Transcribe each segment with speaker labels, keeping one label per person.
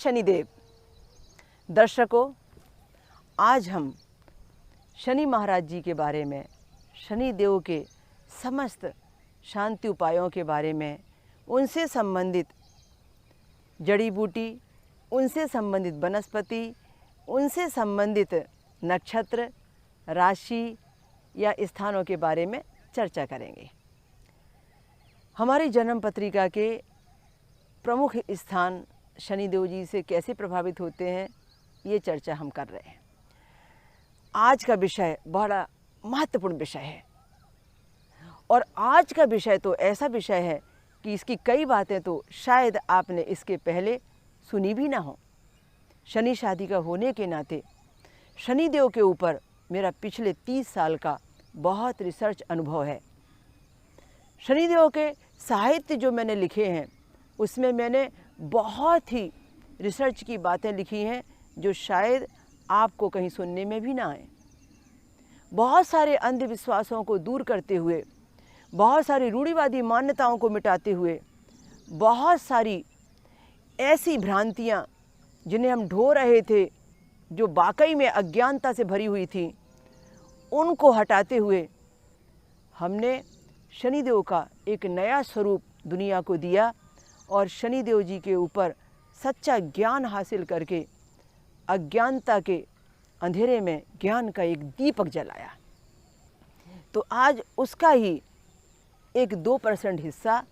Speaker 1: शनिदेव। दर्शकों, आज हम शनि महाराज जी के बारे में, शनिदेव के समस्त शांति उपायों के बारे में, उनसे संबंधित जड़ी बूटी, उनसे संबंधित वनस्पति, उनसे संबंधित नक्षत्र, राशि या स्थानों के बारे में चर्चा करेंगे। हमारी जन्म पत्रिका के प्रमुख स्थान शनिदेव जी से कैसे प्रभावित होते हैं, ये चर्चा हम कर रहे हैं। आज का विषय बड़ा महत्वपूर्ण विषय है और आज का विषय तो ऐसा विषय है कि इसकी कई बातें तो शायद आपने इसके पहले सुनी भी ना हो। शनि शादी का होने के नाते शनिदेव के ऊपर मेरा पिछले 30 साल का बहुत रिसर्च अनुभव है। शनिदेव के साहित्य जो मैंने लिखे हैं उसमें मैंने बहुत ही रिसर्च की बातें लिखी हैं जो शायद आपको कहीं सुनने में भी ना आए। बहुत सारे अंधविश्वासों को दूर करते हुए, बहुत सारी रूढ़िवादी मान्यताओं को मिटाते हुए, बहुत सारी ऐसी भ्रांतियाँ जिन्हें हम ढो रहे थे, जो वाकई में अज्ञानता से भरी हुई थी, उनको हटाते हुए हमने शनिदेव का एक नया स्वरूप दुनिया को दिया और शनिदेव जी के ऊपर सच्चा ज्ञान हासिल करके अज्ञानता के अंधेरे में ज्ञान का एक दीपक जलाया। तो आज उसका ही एक 2% हिस्सा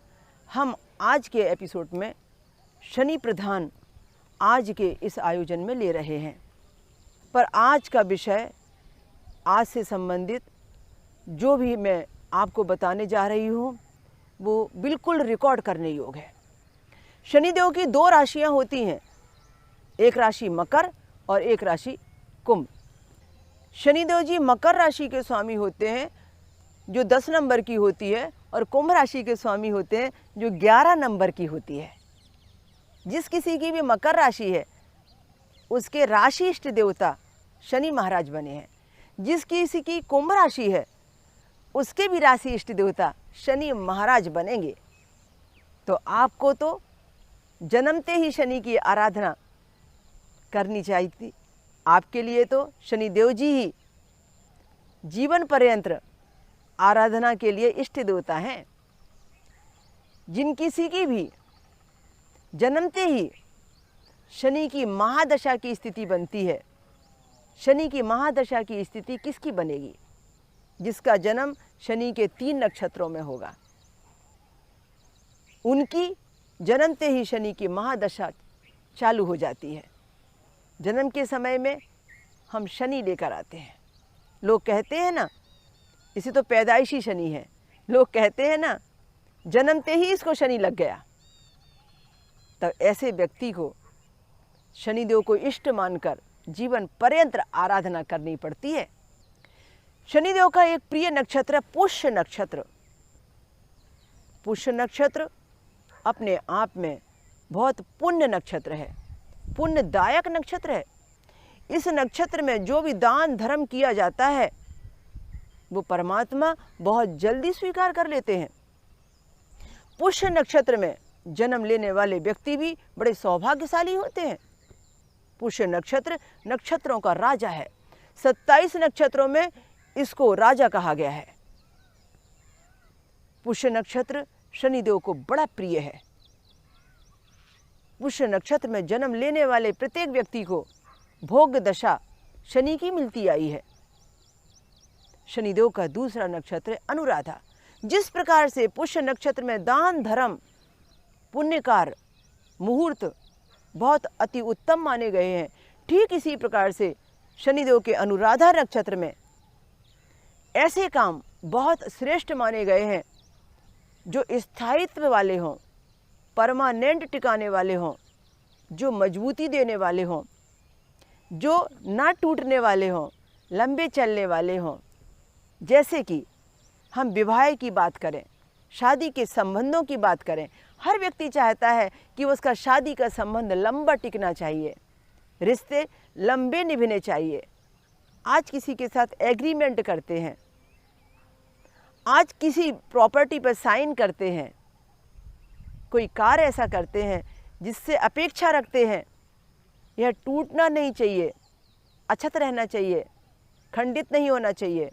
Speaker 1: हम आज के एपिसोड में शनि प्रधान आज के इस आयोजन में ले रहे हैं। पर आज का विषय, आज से संबंधित जो भी मैं आपको बताने जा रही हूँ वो बिल्कुल रिकॉर्ड करने योग्य है। शनिदेव की 2 राशियाँ होती हैं, एक राशि मकर और एक राशि कुंभ। शनिदेव जी मकर राशि के स्वामी होते हैं जो 10 नंबर की होती है और कुंभ राशि के स्वामी होते हैं जो 11 नंबर की होती है। जिस किसी की भी मकर राशि है उसके राशि इष्ट देवता शनि महाराज बने हैं। जिस किसी की कुंभ राशि है उसके भी राशि इष्ट देवता शनि महाराज बनेंगे। तो आपको तो जन्मते ही शनि की आराधना करनी चाहिए थी। आपके लिए तो शनिदेव जी ही जीवन पर्यंत आराधना के लिए इष्ट देवता हैं। जिन किसी की भी जन्मते ही शनि की महादशा की स्थिति बनती है, शनि की महादशा की स्थिति किसकी बनेगी? जिसका जन्म शनि के 3 नक्षत्रों में होगा, उनकी जन्मते ही शनि की महादशा चालू हो जाती है। जन्म के समय में हम शनि लेकर आते हैं। लोग कहते हैं ना, इसे तो पैदाइशी शनि है। लोग कहते हैं ना, जन्मते ही इसको शनि लग गया। तब ऐसे व्यक्ति को शनिदेव को इष्ट मानकर जीवन पर्यंत आराधना करनी पड़ती है। शनिदेव का एक प्रिय नक्षत्र है पुष्य नक्षत्र। पुष्य नक्षत्र अपने आप में बहुत पुण्य नक्षत्र है, पुण्यदायक नक्षत्र है। इस नक्षत्र में जो भी दान धर्म किया जाता है वो परमात्मा बहुत जल्दी स्वीकार कर लेते हैं। पुष्य नक्षत्र में जन्म लेने वाले व्यक्ति भी बड़े सौभाग्यशाली होते हैं। पुष्य नक्षत्र नक्षत्रों का राजा है। 27 नक्षत्रों में इसको राजा कहा गया है। पुष्य नक्षत्र शनिदेव को बड़ा प्रिय है। पुष्य नक्षत्र में जन्म लेने वाले प्रत्येक व्यक्ति को भोग दशा शनि की मिलती आई है। शनिदेव का दूसरा नक्षत्र है अनुराधा। जिस प्रकार से पुष्य नक्षत्र में दान धर्म पुण्यकार मुहूर्त बहुत अति उत्तम माने गए हैं, ठीक इसी प्रकार से शनिदेव के अनुराधा नक्षत्र में ऐसे काम बहुत श्रेष्ठ माने गए हैं जो स्थायित्व वाले हों, परमानेंट टिकाने वाले हों, जो मजबूती देने वाले हों, जो ना टूटने वाले हों, लंबे चलने वाले हों। जैसे कि हम विवाह की बात करें, शादी के संबंधों की बात करें, हर व्यक्ति चाहता है कि उसका शादी का संबंध लंबा टिकना चाहिए, रिश्ते लंबे निभाने चाहिए। आज किसी के साथ एग्रीमेंट करते हैं, आज किसी प्रॉपर्टी पर साइन करते हैं, कोई कार्य ऐसा करते हैं जिससे अपेक्षा रखते हैं यह टूटना नहीं चाहिए, अक्षत रहना चाहिए, खंडित नहीं होना चाहिए।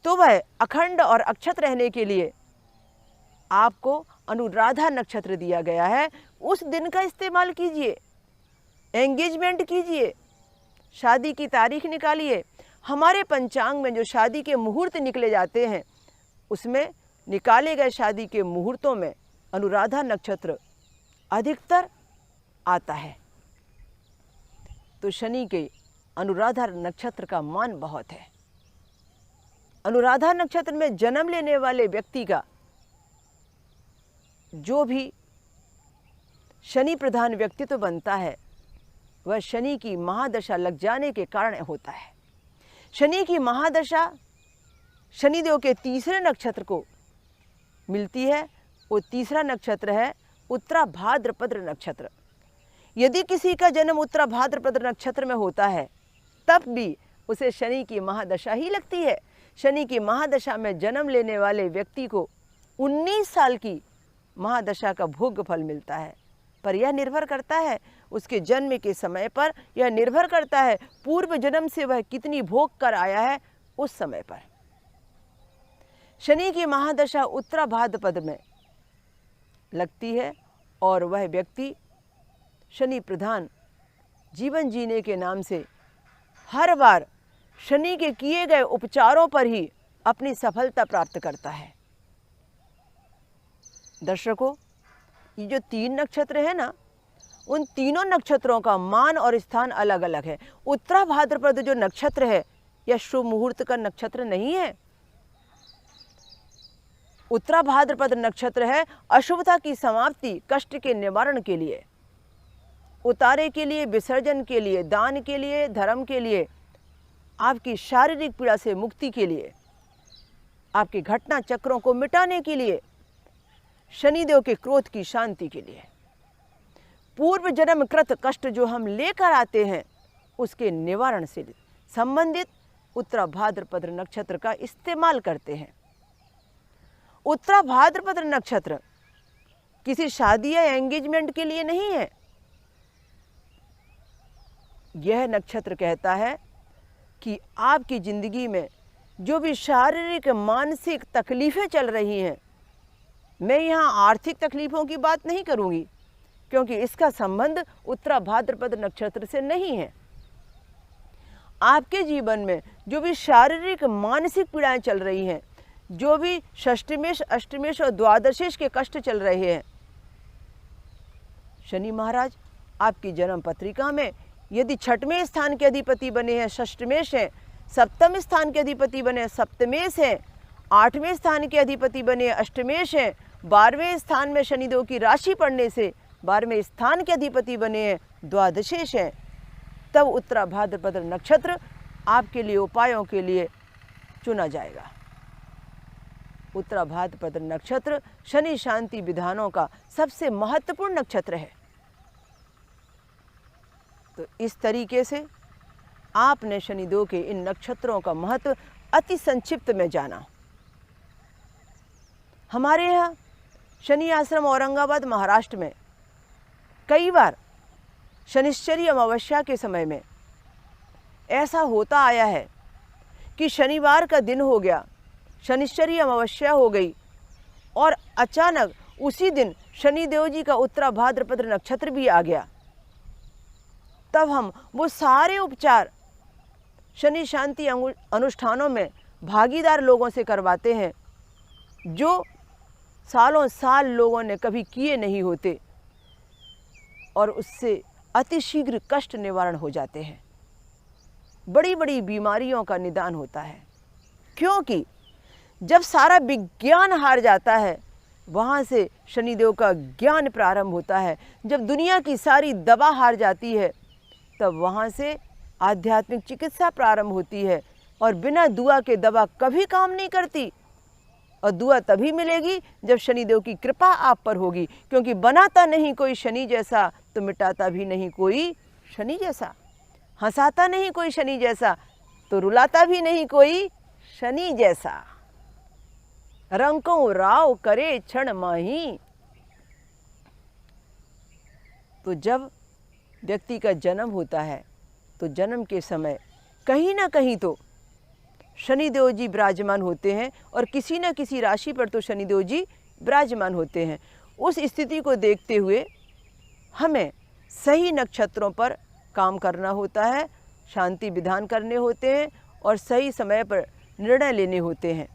Speaker 1: तो वह अखंड और अक्षत रहने के लिए आपको अनुराधा नक्षत्र दिया गया है। उस दिन का इस्तेमाल कीजिए, एंगेजमेंट कीजिए, शादी की तारीख निकालिए। हमारे पंचांग में जो शादी के मुहूर्त निकले जाते हैं, उसमें निकाले गए शादी के मुहूर्तों में अनुराधा नक्षत्र अधिकतर आता है। तो शनि के अनुराधा नक्षत्र का मान बहुत है। अनुराधा नक्षत्र में जन्म लेने वाले व्यक्ति का जो भी शनि प्रधान व्यक्तित्व बनता है, वह शनि की महादशा लग जाने के कारण होता है। शनि की महादशा शनिदेव के तीसरे नक्षत्र को मिलती है। वो तीसरा नक्षत्र है उत्तरा भाद्रपद नक्षत्र। यदि किसी का जन्म उत्तरा भाद्रपद नक्षत्र में होता है, तब भी उसे शनि की महादशा ही लगती है। शनि की महादशा में जन्म लेने वाले व्यक्ति को 19 साल की महादशा का भोग फल मिलता है। पर यह निर्भर करता है उसके जन्म के समय पर, यह निर्भर करता है पूर्व जन्म से वह कितनी भोग कर आया है उस समय पर। शनि की महादशा उत्तरा भाद्रपद में लगती है और वह व्यक्ति शनि प्रधान जीवन जीने के नाम से हर बार शनि के किए गए उपचारों पर ही अपनी सफलता प्राप्त करता है। दर्शकों, ये जो 3 नक्षत्र है ना, उन तीनों नक्षत्रों का मान और स्थान अलग अलग है। उत्तरा भाद्रपद जो नक्षत्र है, यह शुभ मुहूर्त का नक्षत्र नहीं है। उत्तरा भाद्रपद नक्षत्र है अशुभता की समाप्ति, कष्ट के निवारण के लिए, उतारे के लिए, विसर्जन के लिए, दान के लिए, धर्म के लिए, आपकी शारीरिक पीड़ा से मुक्ति के लिए, आपके घटना चक्रों को मिटाने के लिए, शनिदेव के क्रोध की शांति के लिए, पूर्व जन्म कृत कष्ट जो हम लेकर आते हैं उसके निवारण से संबंधित उत्तरा भाद्रपद नक्षत्र का इस्तेमाल करते हैं। उत्तरा भाद्रपद नक्षत्र किसी शादी या एंगेजमेंट के लिए नहीं है। यह नक्षत्र कहता है कि आपकी जिंदगी में जो भी शारीरिक मानसिक तकलीफें चल रही हैं, मैं यहाँ आर्थिक तकलीफों की बात नहीं करूँगी क्योंकि इसका संबंध उत्तरा भाद्रपद नक्षत्र से नहीं है। आपके जीवन में जो भी शारीरिक मानसिक पीड़ाएं चल रही हैं, जो भी षष्टमेश अष्टमेश और द्वादशेश के कष्ट चल रहे हैं, शनि महाराज आपकी जन्म पत्रिका में यदि 6वें स्थान के अधिपति बने हैं षष्टमेश हैं, 7वें स्थान के अधिपति बने सप्तमेश हैं, 8वें स्थान के अधिपति बने अष्टमेश हैं, 12वें स्थान में शनिदेव की राशि पड़ने से 12वें स्थान के अधिपति बने हैं द्वादशेश हैं, तब उत्तरा भाद्रपद नक्षत्र आपके लिए उपायों के लिए चुना जाएगा। उत्तरा भाद्रपद नक्षत्र शनि शांति विधानों का सबसे महत्वपूर्ण नक्षत्र है। तो इस तरीके से आपने शनिदेव के इन नक्षत्रों का महत्व अति संक्षिप्त में जाना। हमारे यहाँ शनि आश्रम औरंगाबाद महाराष्ट्र में कई बार शनिश्चरी अमावस्या के समय में ऐसा होता आया है कि शनिवार का दिन हो गया, शनिश्चरी अमावस्या हो गई और अचानक उसी दिन शनिदेव जी का उत्तरा भाद्रपद नक्षत्र भी आ गया। तब हम वो सारे उपचार शनि शांति अनुष्ठानों में भागीदार लोगों से करवाते हैं जो सालों साल लोगों ने कभी किए नहीं होते, और उससे अतिशीघ्र कष्ट निवारण हो जाते हैं, बड़ी बड़ी बीमारियों का निदान होता है। क्योंकि जब सारा विज्ञान हार जाता है, वहाँ से शनिदेव का ज्ञान प्रारंभ होता है। जब दुनिया की सारी दवा हार जाती है, तब वहाँ से आध्यात्मिक चिकित्सा प्रारंभ होती है, और बिना दुआ के दवा कभी काम नहीं करती। और दुआ तभी मिलेगी जब शनिदेव की कृपा आप पर होगी, क्योंकि बनाता नहीं कोई शनि जैसा तो मिटाता भी नहीं कोई शनि जैसा, हंसाता नहीं कोई शनि जैसा तो रुलाता भी नहीं कोई शनि जैसा, रंकों राव करे क्षण माही। तो जब व्यक्ति का जन्म होता है तो जन्म के समय कहीं ना कहीं तो शनिदेव जी विराजमान होते हैं और किसी न किसी राशि पर तो शनिदेव जी विराजमान होते हैं। उस स्थिति को देखते हुए हमें सही नक्षत्रों पर काम करना होता है, शांति विधान करने होते हैं और सही समय पर निर्णय लेने होते हैं।